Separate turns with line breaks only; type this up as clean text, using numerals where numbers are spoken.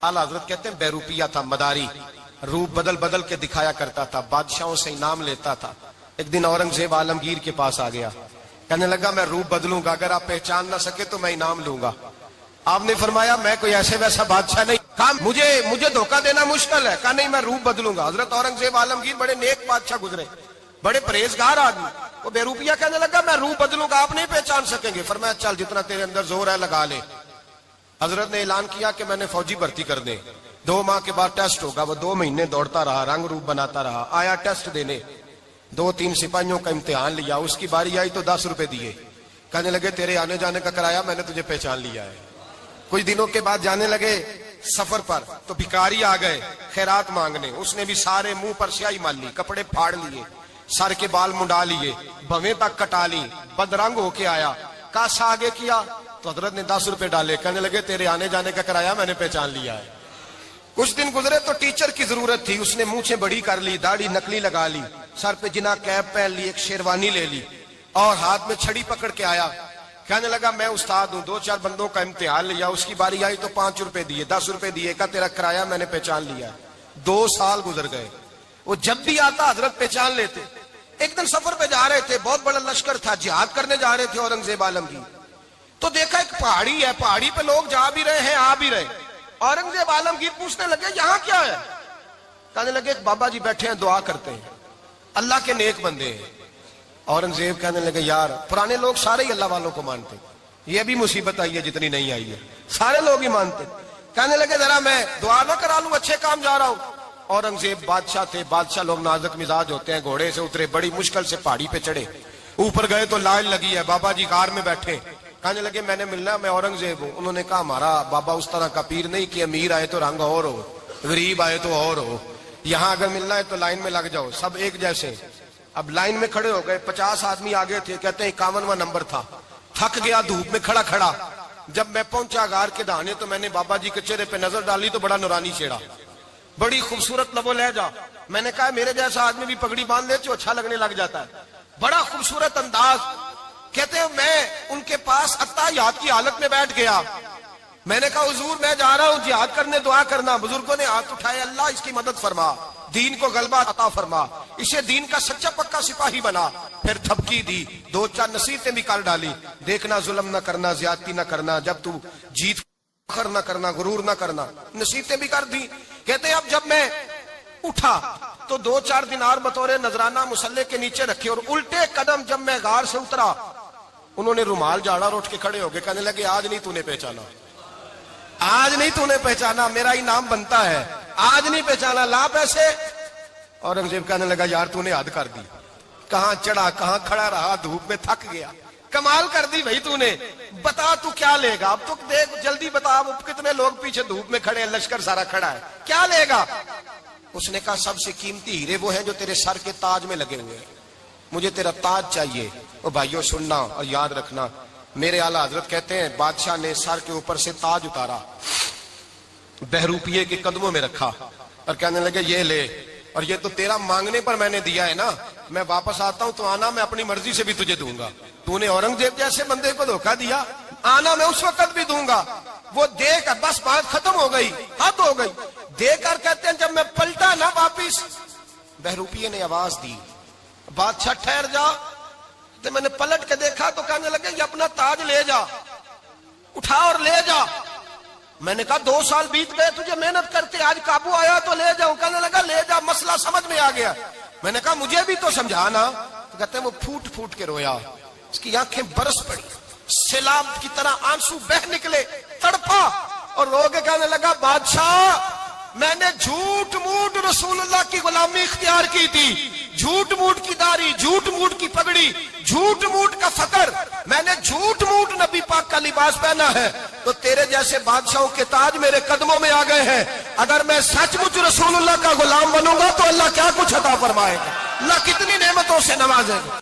आला हजरत कहते हैं बेरूपिया था, मदारी, रूप बदल बदल के दिखाया करता था, बादशाहों से इनाम लेता था। एक दिन औरंगजेब आलमगीर के पास आ गया, कहने लगा मैं रूप बदलूंगा, अगर आप पहचान ना सके तो मैं इनाम लूंगा। आपने फरमाया मैं कोई ऐसे वैसा बादशाह नहीं, कहा मुझे धोखा देना मुश्किल है, कहा नहीं मैं रूप बदलूंगा। हजरत औरंगजेब आलमगीर बड़े नेक बादशाह गुजरे, बड़े परहेजगार आदमी, वो बेरूपिया कहने लगा मैं रूप बदलूंगा, आप नहीं पहचान सकेंगे। फरमाया चल जितना तेरे अंदर जोर है लगा ले। हजरत ने ऐलान किया कि मैंने फौजी भर्ती कर दे, 2 माह के बाद टेस्ट होगा। वो 2 महीने दौड़ता रहा, रंग रूप बनाता रहा, आया टेस्ट देने, 2-3 सिपाहियों का इम्तिहान लिया, उसकी बारी आई तो 10 रुपए दिए, कहने लगे तेरे आने जाने का कराया, मैंने तुझे पहचान लिया है। कुछ दिनों के बाद जाने लगे सफर पर, तो भिखारी आ गए खैरात मांगने, उसने भी सारे मुंह पर स्याही मार ली, कपड़े फाड़ लिए, सर के बाल मुंडा लिए, भवें तक कटा ली, बदरंग होके आया, कासा आगे किया तो हजरत ने 10 रुपए डाले, कहने लगे तेरे आने जाने का कराया, मैंने पहचान लिया है। कुछ दिन गुजरे तो टीचर की जरूरत थी, उसने मूछें बड़ी कर ली, दाढ़ी नकली लगा ली, सर पे जिना कैप पहन ली, एक शेरवानी ले ली और हाथ में छड़ी पकड़ के आया, कहने लगा मैं उस्ताद हूं, 2-4 बंदों का इम्तिहान लिया, उसकी बारी आई तो 5 रुपए दिए, 10 रुपए दिए, का तेरा कराया, मैंने पहचान लिया। 2 साल गुजर गए, वो जब भी आता हजरत पहचान लेते। एक दिन सफर पे जा रहे थे, बहुत बड़ा लश्कर था, जिहाद करने जा रहे थे औरंगजेब आलमगीर, तो देखा एक पहाड़ी है, पहाड़ी पे लोग जा भी रहे हैं आ भी रहे। औरंगजेब आलमगीर पूछने लगे यहाँ क्या है, कहने लगे बाबा जी बैठे हैं दुआ करते हैं, अल्लाह के नेक बंदे हैं। औरंगजेब कहने लगे यार पुराने लोग सारे ही अल्लाह वालों को मानते, ये भी मुसीबत आई है जितनी नहीं आई है, सारे लोग ही मानते। कहने लगे जरा मैं दुआ ना करा लूं, अच्छे काम जा रहा हूं। औरंगजेब बादशाह थे, बादशाह लोग नाजुक मिजाज होते हैं, घोड़े से उतरे, बड़ी मुश्किल से पहाड़ी पे चढ़े, ऊपर गए तो लाइन लगी है, बाबा जी कार में बैठे, कहने लगे मैंने मिलना, मैं औरंगजेब हूं। उन्होंने कहा हमारा बाबा उस तरह का पीर नहीं कि अमीर आए तो रंग और हो, गरीब आए तो और हो, यहाँ अगर मिलना है तो लाइन में लग जाओ, सब एक जैसे। अब लाइन में खड़े हो गए, 50 आदमी आगे थे, कहते हैं 51वां नंबर था, थक गया धूप में खड़ा खड़ा। जब मैं पहुंचा गार के दाने तो मैंने बाबा जी के चेहरे पे नजर डाली तो बड़ा नूरानी चेहरा, बड़ी खूबसूरत लबो लहजा। मैंने कहा मेरे जैसा आदमी भी पगड़ी बांध ले तो अच्छा लगने लग जाता है, बड़ा खूबसूरत अंदाज। कहते हैं मैं उनके पास अत्ताहियात की हालत में बैठ गया, मैंने कहा हुजूर मैं जा रहा हूं जिहाद करने, दुआ करना। बुजुर्गों ने हाथ उठाए, अल्लाह इसकी मदद फरमा, दीन को गलबा अता फरमा, इसे दीन का सच्चा पक्का सिपाही बना। फिर थपकी दी, 2-4 नसीहतें भी कर डाली, देखना जुल्म न करना, ज्यादती न करना, जब तू जीत फखर न करना, गुरूर न करना, नसीहतें भी कर दी। कहते अब जब मैं उठा तो 2-4 दिनार बतौरे नजराना मुसल्ले के नीचे रखे, और उल्टे कदम जब मैं गार से उतरा उन्होंने रुमाल झाड़ा और उठ के खड़े हो गए, कहने लगे आज नहीं तूने पहचाना, आज नहीं तूने पहचाना, मेरा इनाम बनता है, आज नहीं पहचाना, ला पैसे। औरंगजेब कहने लगा यार तूने हद कर दी, कहां चढ़ा कहां खड़ा रहा, धूप में थक गया, कमाल कर दी भाई तूने, बता तू क्या लेगा, अब तो देख जल्दी बता, अब कितने लोग पीछे धूप में खड़े हैं, लश्कर सारा खड़ा है, क्या लेगा। उसने कहा सबसे कीमती हीरे वो हैं जो तेरे सर के ताज में लगे हुए हैं, मुझे तेरा ताज चाहिए। ओ भाइयों सुनना और याद रखना, मेरे आला हजरत कहते हैं बादशाह ने सर के ऊपर से ताज उतारा, बहरूपिये के कदमों में रखा और कहने लगे ये ले, और ये तो तेरा मांगने पर मैंने दिया है ना, मैं वापस आता हूं तो आना मैं अपनी मर्जी से भी तुझे दूंगा, तूने औरंगजेब जैसे बंदे को धोखा दिया, आना मैं उस वक्त भी दूंगा। वो देख बस बात खत्म हो गई, हद हो गई। देकर कहते हैं जब मैं पलटा ना वापिस, बहरूपिये ने आवाज दी बादशाह ठहर जा, तो मैंने पलट के देखा तो कहने लगे ये अपना ताज ले जा, उठा और ले जा। मैंने कहा 2 साल बीत गए तुझे मेहनत करते, आज काबू आया तो ले जाऊं, कहने लगा ले जा, मसला समझ में आ गया। मैंने कहा मुझे भी तो समझाना, तो कहते हैं वो फूट फूट के रोया, उसकी आंखें बरस पड़ी, सैलाब की तरह आंसू बह निकले, तड़पा और रो के कहने लगा बादशाह मैंने झूठ मूठ रसूलुल्लाह की गुलामी इख्तियार की थी, झूठ मूठ की दाढ़ी, झूठ मूठ की पगड़ी, झूठ मूठ का फकर, मैंने झूठ मूठ नबी पाक का लिबास पहना है, तो तेरे जैसे बादशाहों के ताज मेरे कदमों में आ गए हैं। अगर मैं सचमुच रसूलुल्लाह का गुलाम बनूंगा तो अल्लाह क्या कुछ अता फरमाएगा, अल्लाह कितनी नेमतों से नवाजेगा।